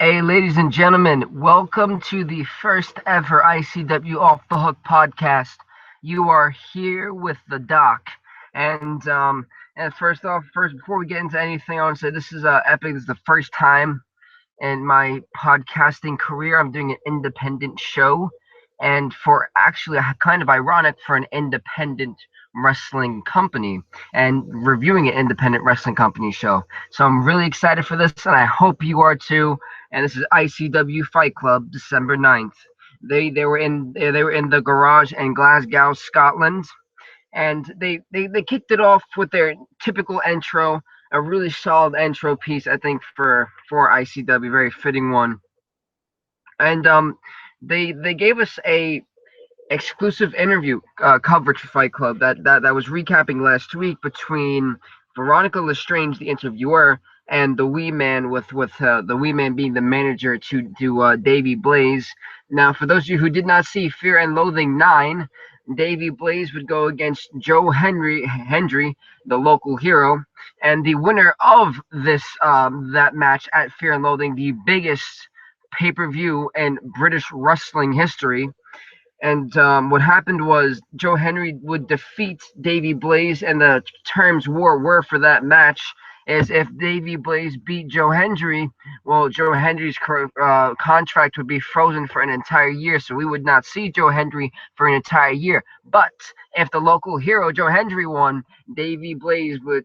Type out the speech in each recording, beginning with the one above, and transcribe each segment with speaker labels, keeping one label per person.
Speaker 1: Hey, ladies and gentlemen, welcome to the first ever ICW Off the Hook podcast. You are here with the doc, and first before we get into anything, I want to say this is epic. This is the first time in my podcasting career I'm doing an independent show, and for actually kind of ironic for an independent wrestling company and reviewing an independent wrestling company show. So I'm really excited for this, and I hope you are too. And this is ICW Fight Club, December 9th. They were in the garage in Glasgow, Scotland, and they kicked it off with their typical intro, a really solid intro piece, I think, for ICW, very fitting one. And they gave us a exclusive interview coverage for Fight Club that was recapping last week between Veronica Lestrange, the interviewer, and the Wee Man, with the Wee Man being the manager to Davey Blaze. Now, for those of you who did not see Fear and Loathing 9, Davey Blaze would go against Joe Hendry, the local hero, and the winner of this that match at Fear and Loathing, the biggest pay-per-view in British wrestling history. And what happened was Joe Henry would defeat Davey Blaze, and the terms were for that match is if Davey Blaze beat Joe Hendry, well, Joe Hendry's contract would be frozen for an entire year, so we would not see Joe Hendry for an entire year. But if the local hero Joe Hendry won, Davey Blaze would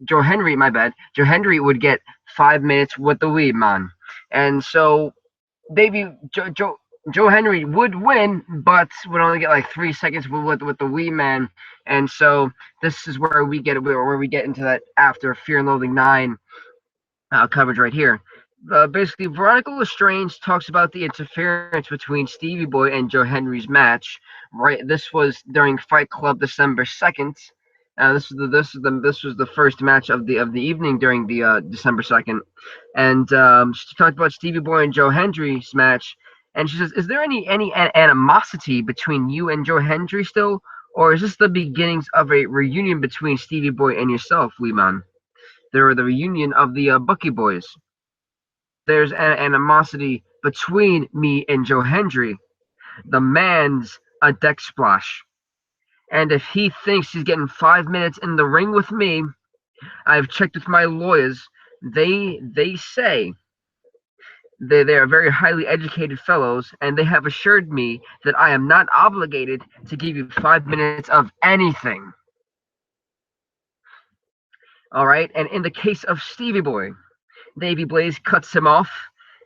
Speaker 1: Joe Henry, my bad, Joe Hendry would get 5 minutes with the Wee Man, and so Davey Joe Henry would win, but would only get like 3 seconds with the Wee Man, and so this is where we get into that after Fear and Loathing 9 coverage right here. Basically, Veronica Lestrange talks about the interference between Stevie Boy and Joe Henry's match. Right, this was during Fight Club December 2nd. This was the first match of the evening during the December 2nd, and she talked about Stevie Boy and Joe Hendry's match, and she says, "Is there any animosity between you and Joe Hendry still, or is this the beginnings of a reunion between Stevie Boy and yourself, Lehman? They're the reunion of the Bucky Boys. There's an animosity between me and Joe Hendry. The man's a deck splash, and if he thinks he's getting 5 minutes in the ring with me, I've checked with my lawyers. They say they are very highly educated fellows, and they have assured me that I am not obligated to give you 5 minutes of anything. All right. And in the case of Stevie Boy, Davey Blaze cuts him off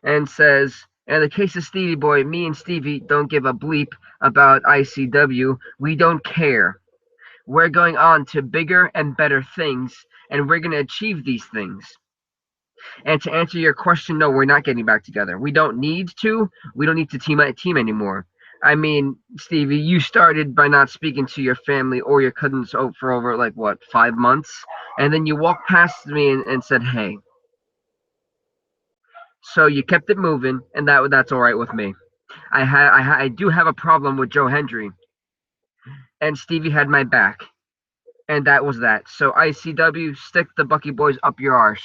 Speaker 1: and says, in the case of Stevie Boy, me and Stevie don't give a bleep about ICW. We don't care. We're going on to bigger and better things, and we're going to achieve these things. And to answer your question, no, we're not getting back together. We don't need to. We don't need to team anymore. I mean, Stevie, you started by not speaking to your family or your cousins for over like what 5 months, and then you walked past me and said, "Hey." So you kept it moving, and that's all right with me. I do have a problem with Joe Hendry, and Stevie had my back, and that was that. So ICW, stick the Bucky Boys up your arse.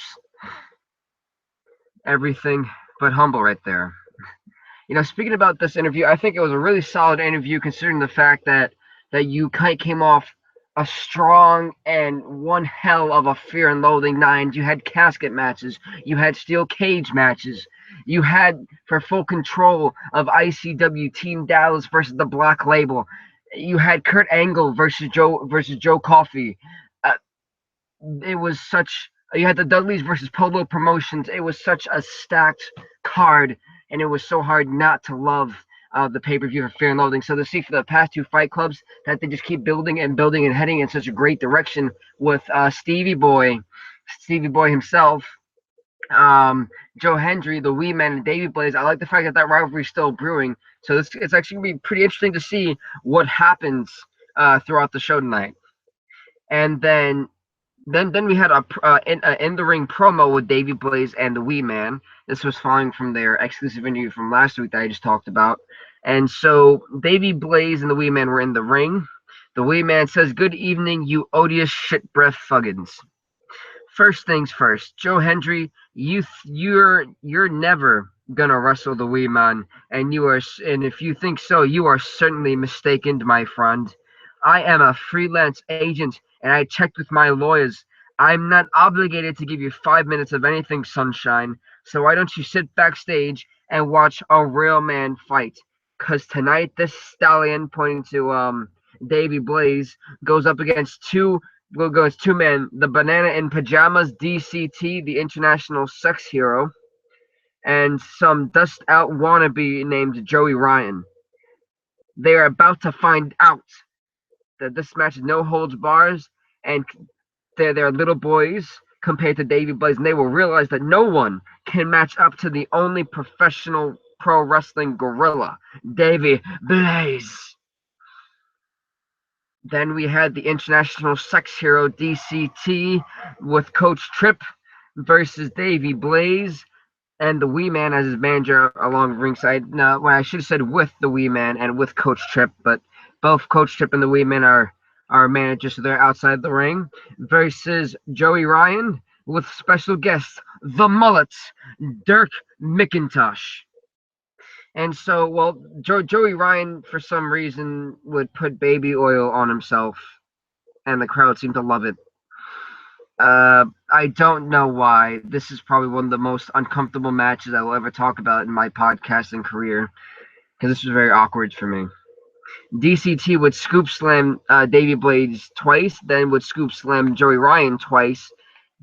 Speaker 1: Everything but humble right there. Speaking about this interview, I think it was a really solid interview considering the fact that you kind of came off a strong and one hell of a Fear and Loathing 9. You had casket matches, you had steel cage matches, you had for full control of ICW Team Dallas versus the Black Label. You had Kurt Angle versus Joe Coffey. Uh, it was such. You had the Dudleys versus Polo Promotions. It was such a stacked card, and it was so hard not to love the pay-per-view for Fear and Loathing. So to see for the past two Fight Clubs that they just keep building and building and heading in such a great direction with Stevie Boy himself, Joe Hendry, the Wee Man, and Davey Blaze. I like the fact that rivalry is still brewing. So it's actually going to be pretty interesting to see what happens throughout the show tonight. And then we had a in the ring promo with Davey Blaze and the Wee Man. This was following from their exclusive interview from last week that I just talked about. And so Davey Blaze and the Wee Man were in the ring. The Wee Man says, "Good evening, you odious shit breath fuggins. First things first, Joe Hendry, you're never gonna wrestle the Wee Man, and and if you think so, you are certainly mistaken, my friend. I am a freelance agent, and I checked with my lawyers. I'm not obligated to give you 5 minutes of anything, sunshine. So why don't you sit backstage and watch a real man fight? Cause tonight this stallion, pointing to Davy Blaze, goes up against two men, the Banana in Pajamas DCT, the international sex hero, and some dust out wannabe named Joey Ryan. They are about to find out that this match is no holds bars, and they're little boys compared to Davey Blaze, and they will realize that no one can match up to the only professional pro wrestling gorilla, Davey Blaze. Then we had the international sex hero DCT with Coach Tripp versus Davey Blaze and the Wee Man as his manager along ringside. No, well, I should have said with the Wee Man and with Coach Tripp, but both Coach Tripp and the Wee Man are managers, so they're outside the ring. Versus Joey Ryan with special guest, the Mullet, Dirk McIntosh. And so, well, Joey Ryan, for some reason, would put baby oil on himself, and the crowd seemed to love it. I don't know why. This is probably one of the most uncomfortable matches I will ever talk about in my podcasting career, because this was very awkward for me. DCT would scoop slam Davey Blaze twice, then would scoop slam Joey Ryan twice.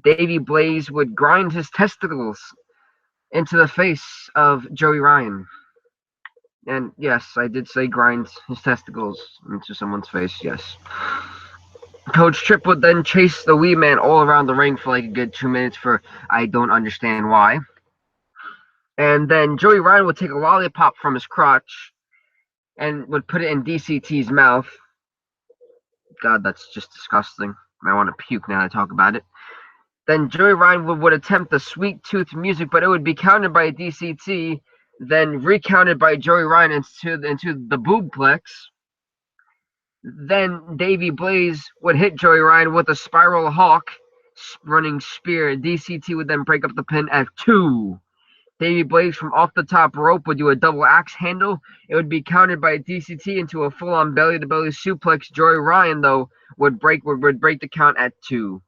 Speaker 1: Davey Blaze would grind his testicles into the face of Joey Ryan. And yes, I did say grind his testicles into someone's face, yes. Coach Tripp would then chase the Wee Man all around the ring for like a good 2 minutes for I don't understand why. And then Joey Ryan would take a lollipop from his crotch and would put it in DCT's mouth. God, that's just disgusting. I want to puke now that I talk about it. Then Joey Ryan would attempt the sweet tooth music, but it would be countered by DCT, then recounted by Joey Ryan into the boobplex. Then Davey Blaze would hit Joey Ryan with a spiral hawk running spear. DCT would then break up the pin at 2. Davey Blaze from off the top rope would do a double axe handle. It would be countered by DCT into a full-on belly-to-belly suplex. Joey Ryan, though, would break the count at 2.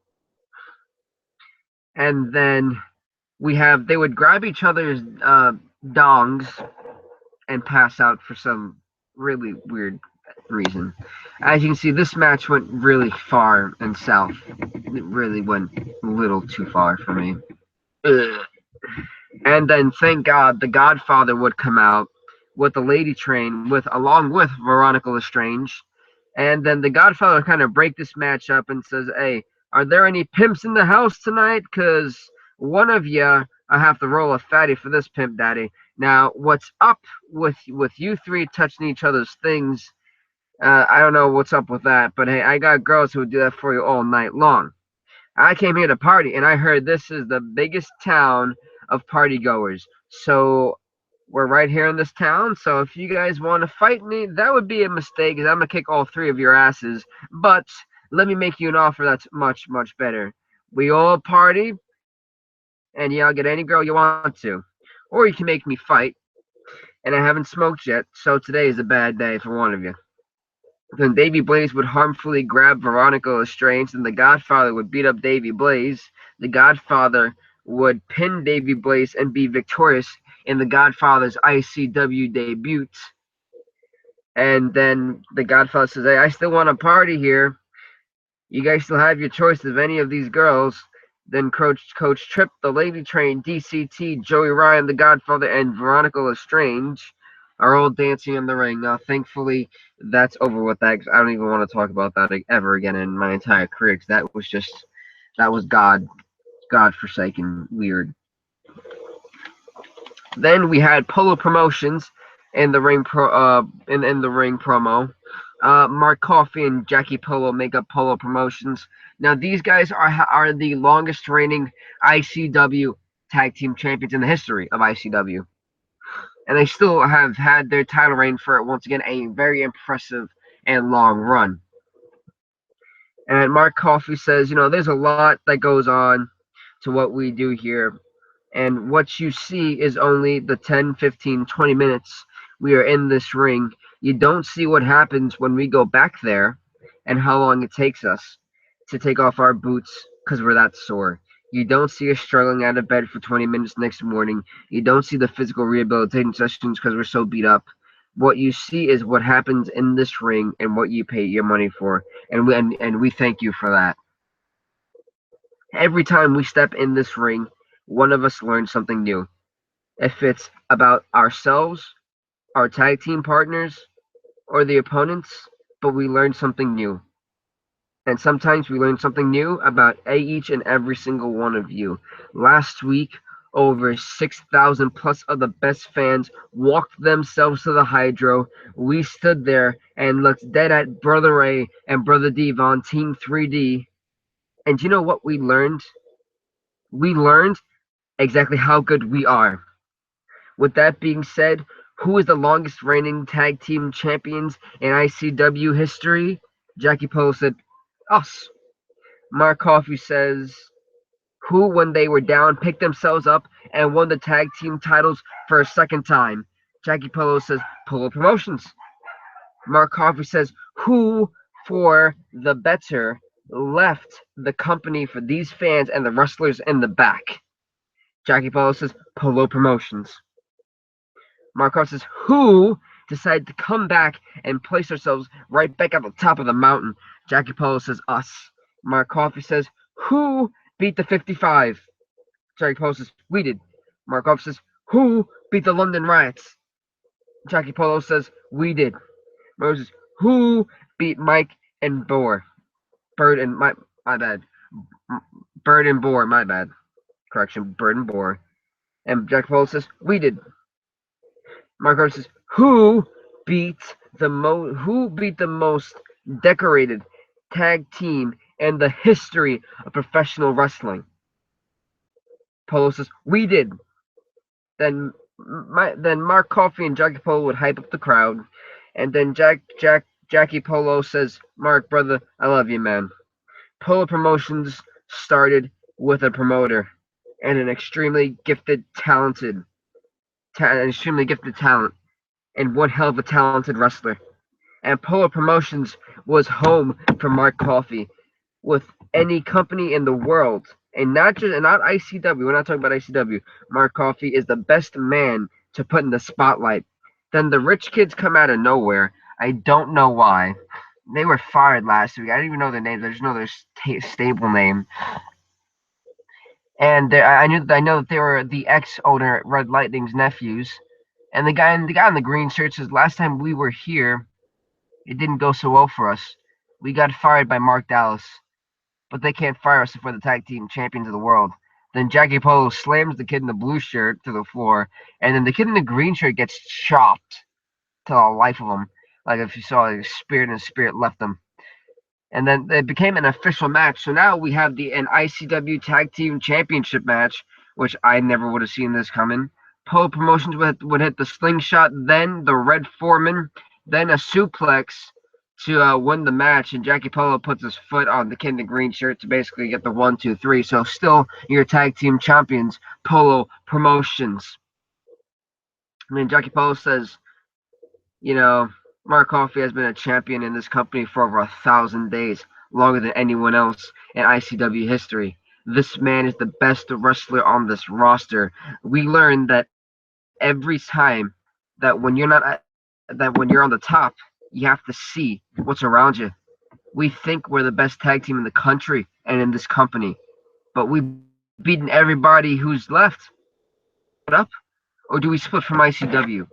Speaker 1: And then they would grab each other's dongs and pass out for some really weird reason. As you can see, this match went really far and south. It really went a little too far for me. Ugh. And then, thank God, the Godfather would come out with the Lady Train, along with Veronica Lestrange. And then the Godfather would kind of break this match up and says, "Hey, are there any pimps in the house tonight? Cause one of you, I have to roll a fatty for this pimp daddy. Now, what's up with you three touching each other's things? I don't know what's up with that, but hey, I got girls who would do that for you all night long. I came here to party, and I heard this is the biggest town of party goers. So we're right here in this town. So if you guys want to fight me, that would be a mistake, because I'm gonna kick all 3 of your asses. But let me make you an offer that's much, much better. We all party, and y'all get any girl you want to, or you can make me fight. And I haven't smoked yet, so today is a bad day for one of you." Then Davy Blaze would harmfully grab Veronica Lestrange, and the Godfather would beat up Davy Blaze. The Godfather would pin Davy Blaze and be victorious in the Godfather's ICW debut. And then the Godfather says, "Hey, I still want to party here. You guys still have your choice of any of these girls." Then Coach Tripp, the Lady Train, DCT, Joey Ryan, the Godfather, and Veronica Lestrange are all dancing in the ring. Now, thankfully, that's over with that, because I don't even want to talk about that ever again in my entire career, because that was God-forsaken weird. Then we had Polo Promotions in the ring in the ring promo. Mark Coffey and Jackie Polo make up Polo Promotions. Now these guys are the longest reigning ICW tag team champions in the history of ICW, and they still have had their title reign for once again a very impressive and long run. And Mark Coffey says, there's a lot that goes on to what we do here. And what you see is only the 10, 15, 20 minutes we are in this ring. You don't see what happens when we go back there and how long it takes us to take off our boots because we're that sore. You don't see us struggling out of bed for 20 minutes next morning. You don't see the physical rehabilitation sessions because we're so beat up. What you see is what happens in this ring and what you pay your money for, and we thank you for that. Every time we step in this ring, one of us learns something new. If it's about ourselves, our tag team partners, or the opponents, but we learn something new. And sometimes we learn something new about each and every single one of you. Last week, over 6,000 plus of the best fans walked themselves to the Hydro. We stood there and looked dead at Brother Ray and Brother Dave on Team 3D. And you know what we learned? We learned exactly how good we are. With that being said, who is the longest reigning tag team champions in ICW history? Jackie Polo said, us. Mark Coffey says, who, when they were down, picked themselves up and won the tag team titles for a second time? Jackie Polo says, Polo Promotions. Mark Coffey says, who, for the better, left the company for these fans and the wrestlers in the back? Jackie Polo says, Polo Promotions. Mark Coffey says, who decided to come back and place ourselves right back at the top of the mountain? Jackie Polo says, us. Mark Coffey says, who beat the 55? Jackie Polo says, we did. Mark Coffey says, who beat the London Riots? Jackie Polo says, we did. Mark says, who beat Mike and Boar? Bird and my bad. Bird and Boar, my bad. Correction, Bird and Boar. And Jackie Polo says, we did. Mark Coffey says, who beat the most decorated tag team in the history of professional wrestling? Polo says, we did. Then Mark Coffey and Jackie Polo would hype up the crowd, and then Jackie Polo says, Mark, brother, I love you, man. Polo Promotions started with a promoter and an extremely gifted talent, and one hell of a talented wrestler. And Polo Promotions was home for Mark Coffey with any company in the world. And not ICW. We're not talking about ICW. Mark Coffey is the best man to put in the spotlight. Then the rich kids come out of nowhere. I don't know why. They were fired last week. I don't even know their names. I just know their stable name. And I know that they were the ex-owner Red Lightning's nephews. And the guy on the green shirt says, last time we were here, it didn't go so well for us. We got fired by Mark Dallas. But they can't fire us if we're the tag team champions of the world. Then Jackie Polo slams the kid in the blue shirt to the floor, and then the kid in the green shirt gets chopped to the life of him. Like if you saw his spirit and his spirit left him. And then it became an official match. So now we have an ICW Tag Team Championship match, which I never would have seen this coming. Polo Promotions would hit the slingshot, then the Red Foreman, then a suplex to win the match, and Jackie Polo puts his foot on the kid in the green shirt to basically get the 1, 2, 3. So still your tag team champions, Polo Promotions. I mean, Jackie Polo says, Mark Coffey has been a champion in this company for over 1,000 days, longer than anyone else in ICW history. This man is the best wrestler on this roster. We learned that every time that when you're on the top, you have to see what's around you. We think we're the best tag team in the country and in this company, but we've beaten everybody who's left. Up, or do we split from ICW?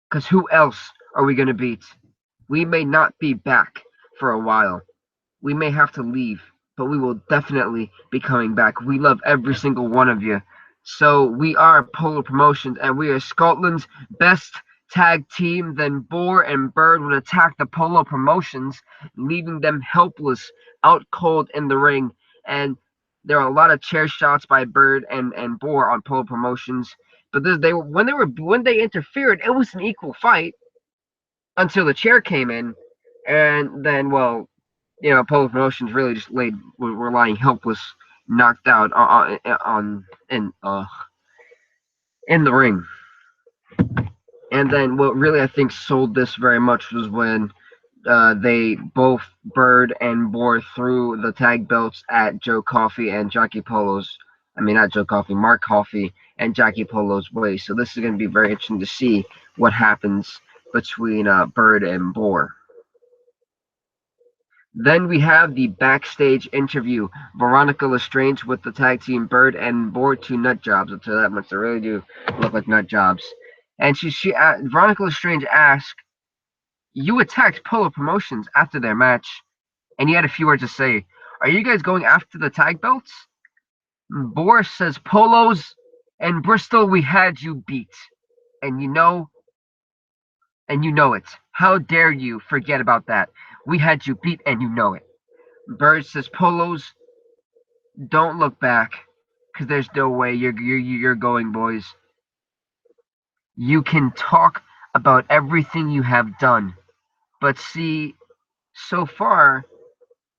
Speaker 1: Because who else are we going to beat? We may not be back for a while. We may have to leave, but we will definitely be coming back. We love every single one of you. So we are Polo Promotions, and we are Scotland's best tag team. Then Boar and Bird would attack the Polo Promotions, leaving them helpless, out cold in the ring. And there are a lot of chair shots by Bird and Boar on Polo Promotions. But when they interfered, it was an equal fight until the chair came in, and then Polo Promotions really just were lying helpless knocked out in the ring. And then what really I think sold this very much was when they both Bird and Boar threw the tag belts at Joe Coffey and Jackie Polo's. I mean, not Joe Coffey, Mark Coffey and Jackie Polo's way. So this is going to be very interesting to see what happens between Bird and Boar. Then we have the backstage interview. Veronica Lestrange with the tag team Bird and Boar, two nut jobs. I'll tell you that much. They really do look like nut jobs. And Veronica Lestrange asked, "You attacked Polo Promotions after their match, and you had a few words to say. Are you guys going after the tag belts?" Boris says, "Polos and Bristol, we had you beat, and you know it. How dare you forget about that? We had you beat, and you know it." Bird says, "Polos, don't look back, because there's no way you're going, boys. You can talk about everything you have done, but see, so far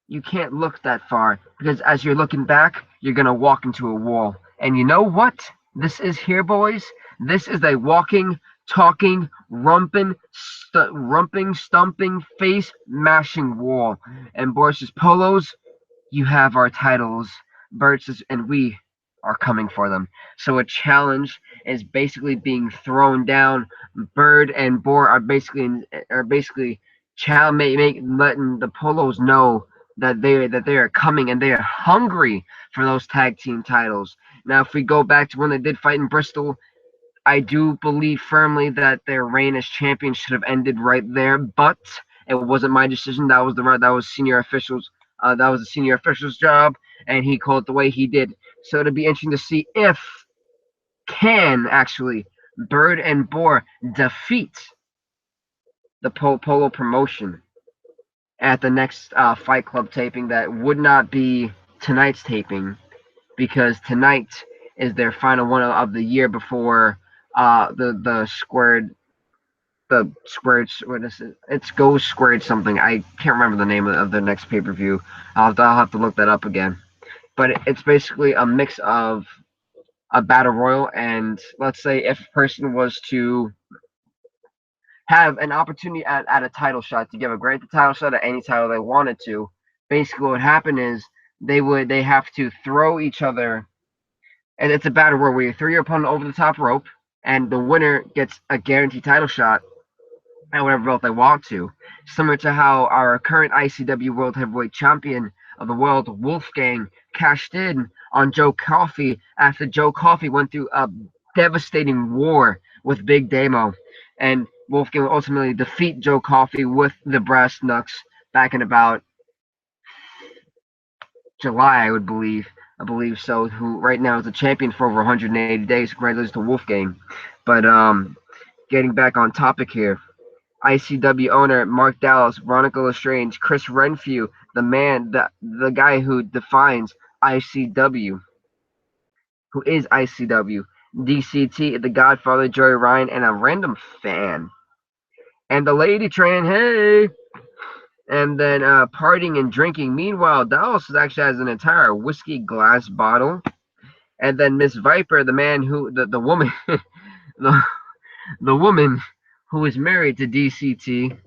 Speaker 1: you can't look that far, because as you're looking back, you're gonna walk into a wall. And you know what this is here, boys? This is a walking, talking, rumping, stumping, face mashing wall." And Boris's Polos, "You have our titles." Bert says, "And we are coming for them." So a challenge is basically being thrown down. Bird and Boar are basically letting the Polos know that they are coming and they are hungry for those tag team titles. Now, if we go back to when they did fight in Bristol, I do believe firmly that their reign as champions should have ended right there, but it wasn't my decision. That was senior officials. That was the senior official's job, and he called it the way he did. So it'll be interesting to see if can actually Bird and Boar defeat the Polo promotion at the next Fight Club taping. That would not be tonight's taping, because tonight is their final one of the year before the squared, what is it? It's Go Squared something. I can't remember the name of the next pay per view. I'll have to look that up again. But it's basically a mix of a battle royal, and let's say if a person was to have an opportunity at a title shot to give a great title shot at any title they wanted to, basically what would happen is they have to throw each other, and it's a battle royal where you throw your opponent over the top rope, and the winner gets a guaranteed title shot at whatever belt they want to. Similar to how our current ICW World Heavyweight Champion of the world, Wolfgang, cashed in on Joe Coffey after Joe Coffey went through a devastating war with Big Damo. And Wolfgang would ultimately defeat Joe Coffey with the brass knucks back in about July, I would believe. I believe so. Who right now is the champion for over 180 days. Congratulations to Wolfgang. But getting back on topic here. ICW owner Mark Dallas, Veronica Lestrange, Chris Renfrew, the guy who defines ICW, who is ICW, DCT, the Godfather, Joey Ryan, and a random fan. And the lady train, hey! And then partying and drinking. Meanwhile, Dallas actually has an entire whiskey glass bottle. And then Miss Viper, the woman, the, the woman who is married to DCT.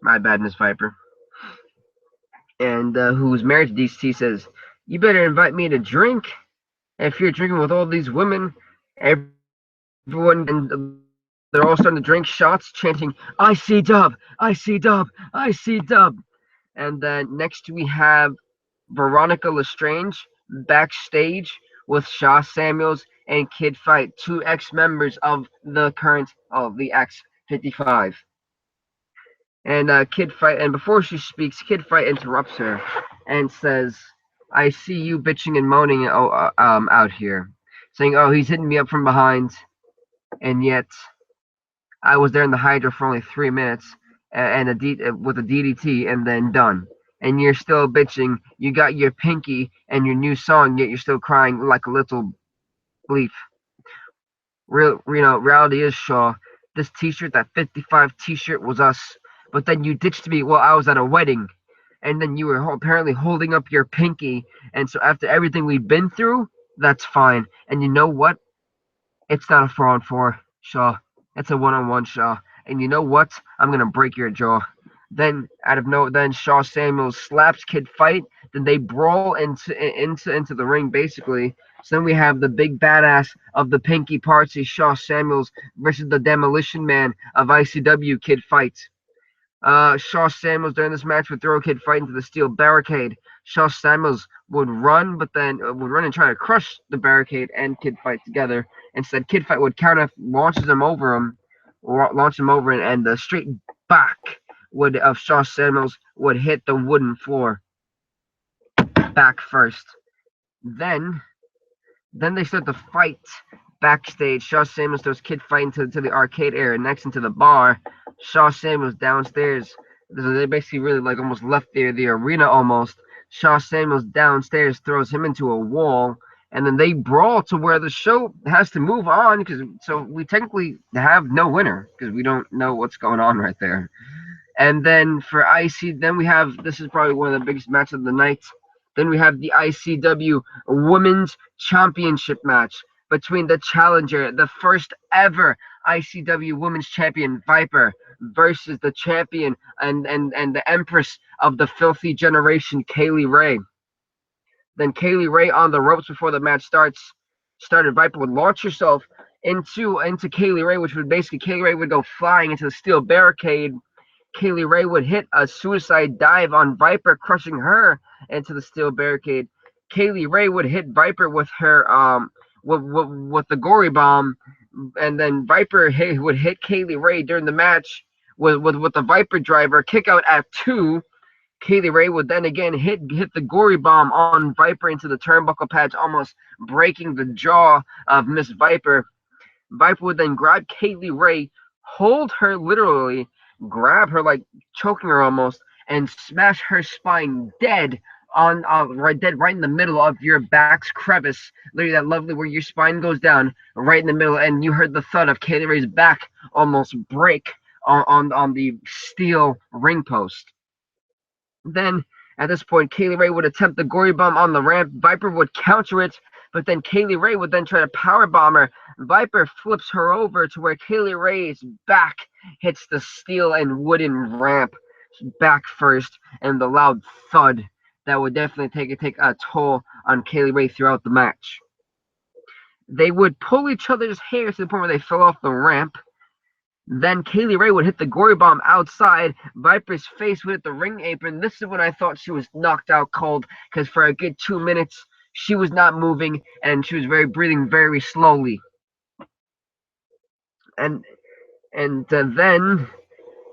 Speaker 1: My bad, Miss Viper. And who's married to DCT says, "You better invite me to drink. If you're drinking with all these women, everyone, and they're all starting to drink shots, chanting, 'I see Dub, I see Dub, I see Dub.'" And then next we have Veronica Lestrange backstage with Shaw Samuels and Kid Fight, two ex-members of the X-55. And Kid Fight, and before she speaks, Kid Fight interrupts her and says, "I see you bitching and moaning out here, saying, 'Oh, he's hitting me up from behind,' and yet I was there in the Hydra for only 3 minutes with a DDT and then done. And you're still bitching. You got your pinky and your new song, yet you're still crying like a little bleep. Reality is, Shaw, this T-shirt, that 55 T-shirt, was us. But then you ditched me while I was at a wedding, and then you were apparently holding up your pinky. And so after everything we've been through, that's fine. And you know what? It's not a 4-on-4, Shaw. It's a 1-on-1, Shaw. And you know what? I'm gonna break your jaw. Then Shaw Samuels slaps Kid Fight. Then they brawl into the ring basically. So then we have the big badass of the Pinky Party, Shaw Samuels, versus the Demolition Man of ICW, Kid Fight. Shaw Samuels during this match would throw Kid Fight into the steel barricade. Shaw Samuels would run, but then would run and try to crush the barricade and Kid Fight together. Instead, Kid Fight would counter, launch him over, and the straight back would of Shaw Samuels would hit the wooden floor back first. Then then they start to fight backstage. Shaw Samuels throws Kid Fight into the arcade area next into the bar. Shaw Samuels downstairs. So they basically really like almost left the arena almost. Shaw Samuels downstairs throws him into a wall, and then they brawl to where the show has to move on because so we technically have no winner because we don't know what's going on right there. And then for IC, then we have this is probably one of the biggest matches of the night. Then we have the ICW Women's Championship match between the challenger, the first ever ICW Women's Champion Viper, versus the champion and the Empress of the Filthy Generation, Kaylee Ray. Then Kaylee Ray on the ropes before the match started. Viper would launch herself into Kaylee Ray, which would basically Kaylee Ray would go flying into the steel barricade. Kaylee Ray would hit a suicide dive on Viper, crushing her into the steel barricade. Kaylee Ray would hit Viper with her with the gory bomb, and then Viper would hit Kaylee Ray during the match with the Viper driver kick out at 2. Kaylee Ray would then again hit the gory bomb on Viper into the turnbuckle pads, almost breaking the jaw of Miss Viper. Viper would then grab Kaylee Ray, hold her literally, grab her like choking her almost, and smash her spine dead on right in the middle of your back's crevice. Literally that lovely where your spine goes down right in the middle, and you heard the thud of Kaylee Ray's back almost break on the steel ring post. Then at this point, Kaylee Ray would attempt the gory bomb on the ramp. Viper would counter it, but then Kaylee Ray would then try to power bomb her. Viper flips her over to where Kaylee Ray's back hits the steel and wooden ramp back first, and the loud thud that would definitely take a toll on Kaylee Ray throughout the match. They would pull each other's hair to the point where they fell off the ramp. Then Kaylee Ray would hit the gory bomb outside. Viper's face would hit the ring apron. This is when I thought she was knocked out cold because for a good 2 minutes she was not moving and she was breathing very slowly. And then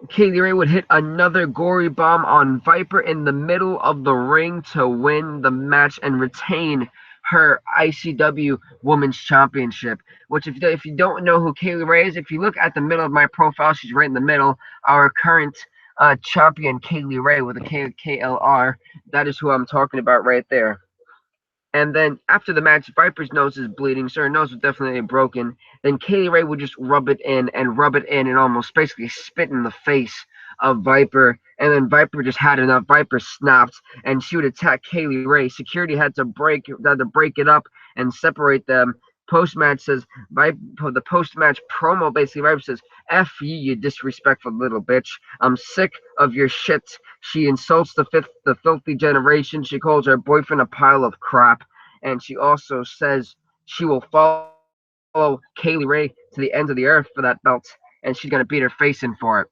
Speaker 1: Kaylee Ray would hit another gory bomb on Viper in the middle of the ring to win the match and retain her ICW Women's Championship. Which, if you don't know who Kaylee Ray is, if you look at the middle of my profile, she's right in the middle. Our current champion, Kaylee Ray, with a KLR. That is who I'm talking about right there. And then after the match, Viper's nose is bleeding, so her nose was definitely broken. Then Kaylee Ray would just rub it in and almost basically spit in the face of Viper. And then Viper just had enough. Viper snapped, and she would attack Kaylee Ray. Security had to break it up and separate them. Post-match says, the post-match promo basically, Viper says, F you disrespectful little bitch. I'm sick of your shit. She insults the filthy generation. She calls her boyfriend a pile of crap. And she also says she will follow Kaylee Ray to the ends of the earth for that belt. And she's going to beat her face in for it.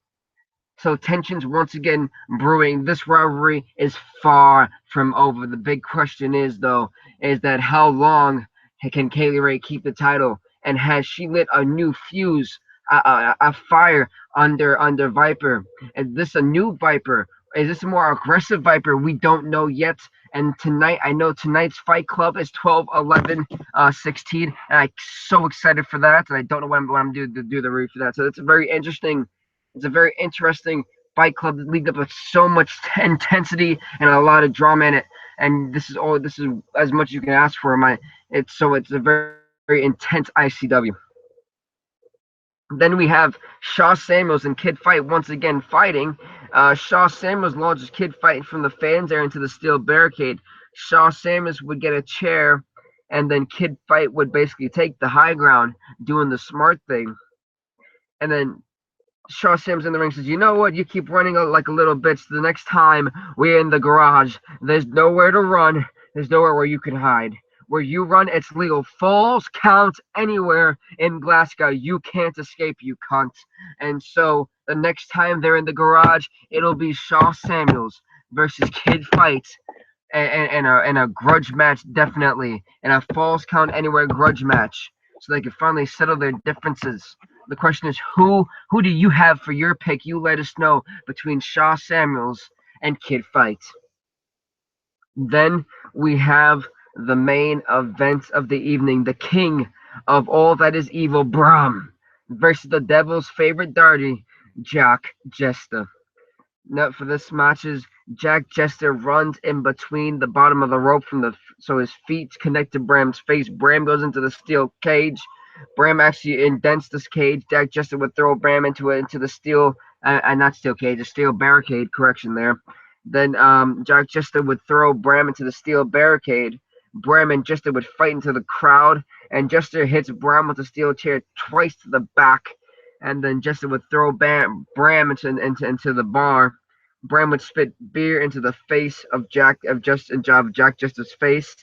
Speaker 1: So tensions once again brewing. This rivalry is far from over. The big question is, though, is that how long can Kaylee Ray keep the title? And has she lit a new fuse, a fire under Viper? Is this a new Viper? Is this a more aggressive Viper? We don't know yet. And tonight, I know tonight's Fight Club is 12/11/16, and I'm so excited for that. And I don't know what I'm doing to do the review for that. So it's a very interesting Fight Club league up with so much intensity and a lot of drama in it. And this is as much as you can ask for. It's a very, very intense ICW. Then we have Shaw Samuels and Kid Fight once again fighting. Shaw Samuels launches Kid fighting from the fans area into the steel barricade. Shaw Samuels would get a chair, and then Kid fight would basically take the high ground, doing the smart thing. And then Shaw Sims in the ring says, "You know what? You keep running like a little bitch. The next time we're in the garage, there's nowhere to run. There's nowhere where you can hide. Where you run, it's legal. Falls count anywhere in Glasgow. You can't escape, you cunt." And so the next time they're in the garage, it'll be Shaw Samuels versus Kid Fight and a grudge match, definitely, and a falls count anywhere grudge match, so they can finally settle their differences. The question is, who do you have for your pick? You let us know between Shaw Samuels and Kid Fight. Then we have the main event of the evening: the king of all that is evil, Brahm, versus the devil's favorite darty, Jack Jester. Note for this match is Jack Jester runs in between the bottom of the rope so his feet connect to Bram's face. Bram goes into the steel cage. Bram actually indents this cage. Jack Jester would throw Bram into the steel, not steel cage, a steel barricade. Correction there. Then Jack Jester would throw Bram into the steel barricade. Bram and Jester would fight into the crowd, and Jester hits Bram with a steel chair twice to the back, and then Jester would throw Bram into the bar. Bram would spit beer into the face of Jack Jester's face.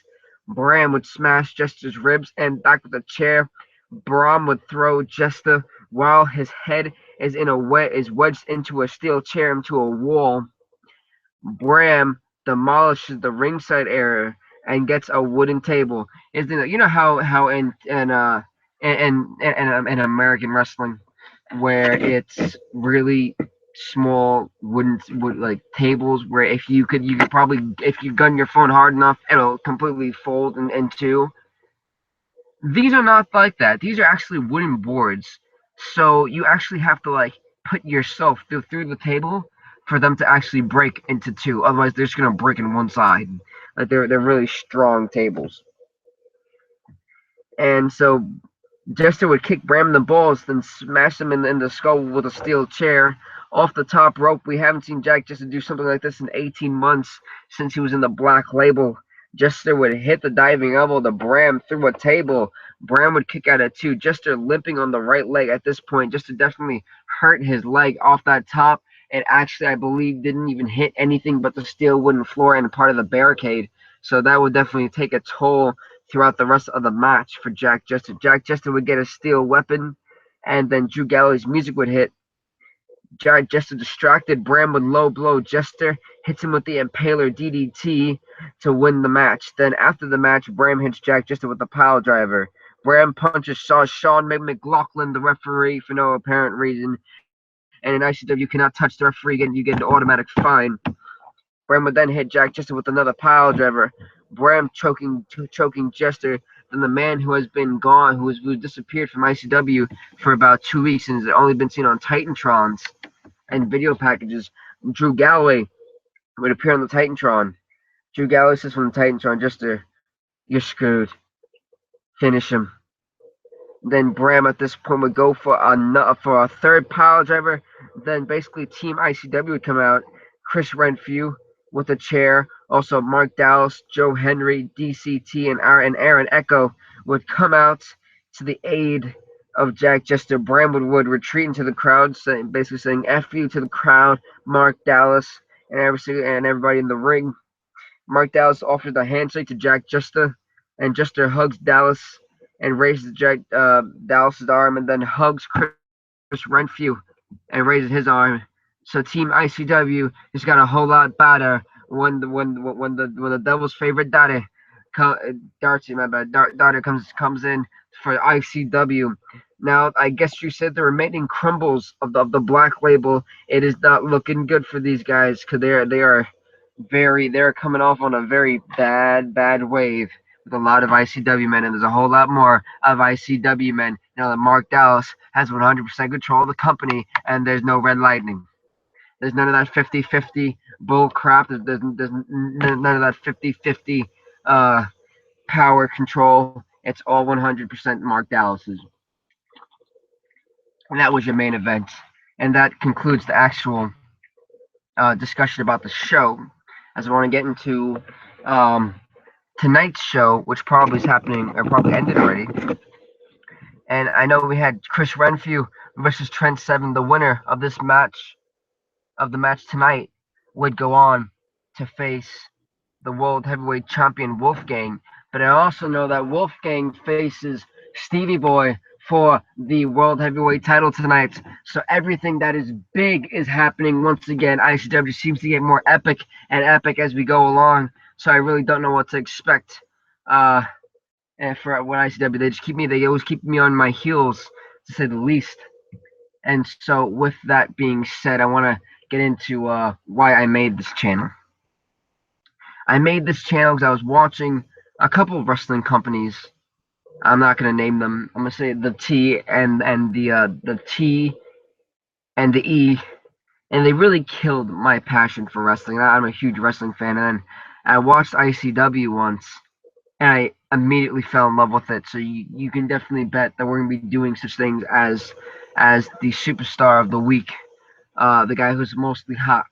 Speaker 1: Bram would smash Jester's ribs and back with a chair. Bram would throw Jester while his head is wedged into a steel chair into a wall. Bram demolishes the ringside area and gets a wooden table. You know how in American wrestling where it's really small wooden wood like tables where if you could probably, if you gun your phone hard enough, it'll completely fold in two. These are not like that. These are actually wooden boards. So you actually have to like put yourself through the table for them to actually break into two. Otherwise, they're just gonna break in one side. Like they're really strong tables. And so Jester would kick Bram in the balls, then smash him in the skull with a steel chair. Off the top rope, we haven't seen Jack Jester do something like this in 18 months since he was in the Black Label. Jester would hit the diving elbow to Bram through a table. Bram would kick out at two. Jester limping on the right leg at this point. Jester definitely hurt his leg off that top. It actually, I believe, didn't even hit anything but the steel wooden floor and part of the barricade. So that would definitely take a toll throughout the rest of the match for Jack Jester. Jack Jester would get a steel weapon, and then Drew Galloway's music would hit. Jack Jester distracted. Bram would low blow Jester, hits him with the Impaler DDT to win the match. Then after the match, Bram hits Jack Jester with the pile driver. Bram punches Shawn McLaughlin, the referee, for no apparent reason. And in ICW, you cannot touch the referee, you get an automatic fine. Bram would then hit Jack Jester with another pile driver. Bram choking Jester. Then the man who has been gone, who disappeared from ICW for about 2 weeks and has only been seen on Titantrons and video packages, Drew Galloway, would appear on the Titantron. Drew Galloway says from the Titantron, Jester, you're screwed. Finish him. Then Bram at this point would go for a third pile driver. Then basically Team ICW would come out. Chris Renfrew with a chair. Also Mark Dallas, Joe Henry, DCT, and Aaron Echo would come out to the aid of Jack Jester. Bram would retreat into the crowd, basically saying "F you" to the crowd, Mark Dallas, and everybody in the ring. Mark Dallas offers a handshake to Jack Jester, and Jester hugs Dallas and raises Dallas's arm, and then hugs Chris Renfrew and raises his arm. So Team ICW just got a whole lot better when the Devil's favorite Darcy, my bad, Darty comes in for ICW. Now, I guess you said the remaining crumbles of the Black Label. It is not looking good for these guys because they're coming off on a very bad wave with a lot of ICW men, and there's a whole lot more of ICW men now that Mark Dallas has 100% control of the company, and there's no red lightning. There's none of that 50-50 bull crap. There's none of that 50-50 power control. It's all 100% Mark Dallas's. And that was your main event. And that concludes the actual discussion about the show, as I want to get into um, tonight's show, which probably is happening or probably ended already. And I know we had Chris Renfrew versus Trent Seven. The winner of this match, of the match tonight, would go on to face the world heavyweight champion Wolfgang. But I also know that Wolfgang faces Stevie Boy for the world heavyweight title tonight. So everything that is big is happening once again. ICW seems to get more epic and epic as we go along. So I really don't know what to expect. And for what ICW, they always keep me on my heels, to say the least. And so, with that being said, I want to get into why I made this channel. I made this channel because I was watching a couple of wrestling companies. I'm not gonna name them. I'm gonna say the T and the T and the E, and they really killed my passion for wrestling. I'm a huge wrestling fan, and then I watched ICW once, and I immediately fell in love with it. So you can definitely bet that we're gonna be doing such things as the superstar of the week, the guy who's mostly hot,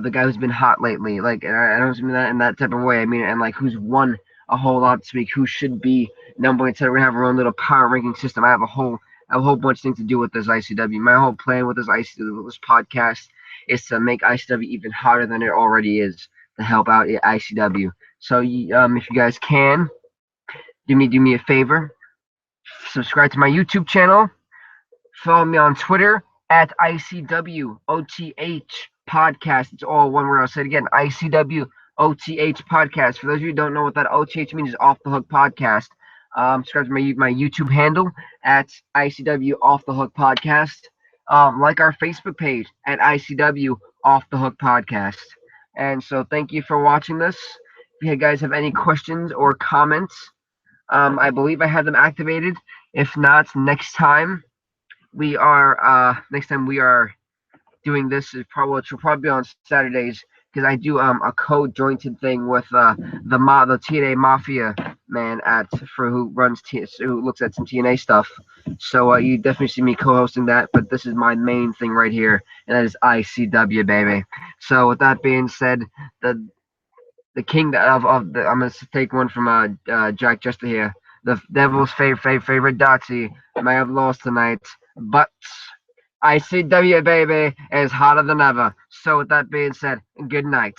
Speaker 1: the guy who's been hot lately. Like, and I don't mean that in that type of way. I mean, and like who's won a whole lot this week, who should be number one. Instead, we're gonna have our own little power ranking system. I have a whole bunch of things to do with this ICW. My whole plan with this podcast is to make ICW even hotter than it already is, to help out ICW. So, if you guys can do me a favor, subscribe to my YouTube channel, follow me on Twitter at ICWOTH podcast. It's all one word. I'll say it again, ICWOTH podcast. For those of you who don't know what that OTH means, is Off the Hook podcast. Subscribe to my YouTube handle at ICW Off the Hook podcast. Like our Facebook page at ICW Off the Hook podcast. And so thank you for watching this. If you guys have any questions or comments, I believe I have them activated. If not, next time we are doing this, it will probably be on Saturdays, because I do a co-jointed thing with the TNA Mafia man who looks at some TNA stuff. So you definitely see me co-hosting that, but this is my main thing right here, and that is ICW, baby. So with that being said, the king of the, I'm gonna take one from Jack Jester here. The devil's favorite Dotsie may have lost tonight, but ICW, baby, is hotter than ever. So with that being said, good night.